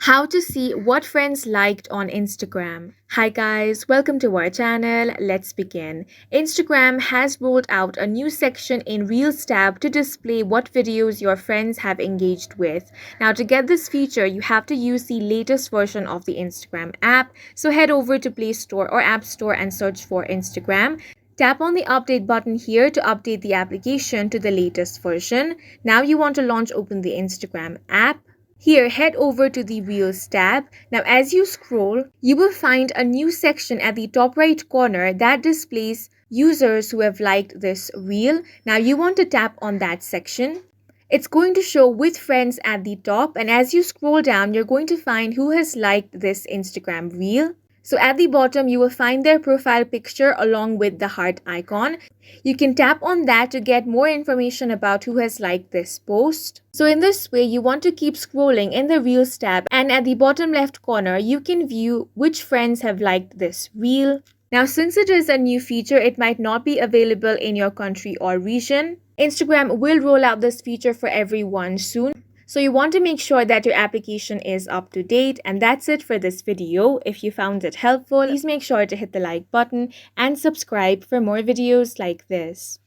How to see what friends liked on Instagram. Hi guys, welcome to our channel. Let's begin. Instagram has rolled out a new section in Reels tab to display what videos your friends have engaged with. Now to get this feature, you have to use the latest version of the Instagram app. So head over to Play Store or App Store and search for Instagram. Tap on the update button here to update the application to the latest version. Now you want to open the Instagram app. Here, head over to the Reels tab. Now, as you scroll, you will find a new section at the top right corner that displays users who have liked this reel. Now, you want to tap on that section. It's going to show with friends at the top, and as you scroll down, you're going to find who has liked this Instagram reel. So at the bottom, you will find their profile picture along with the heart icon. You can tap on that to get more information about who has liked this post. So in this way, you want to keep scrolling in the Reels tab, and at the bottom left corner, you can view which friends have liked this reel. Now, since it is a new feature, it might not be available in your country or region. Instagram will roll out this feature for everyone soon. So you want to make sure that your application is up to date, and that's it for this video. If you found it helpful, please make sure to hit the like button and subscribe for more videos like this.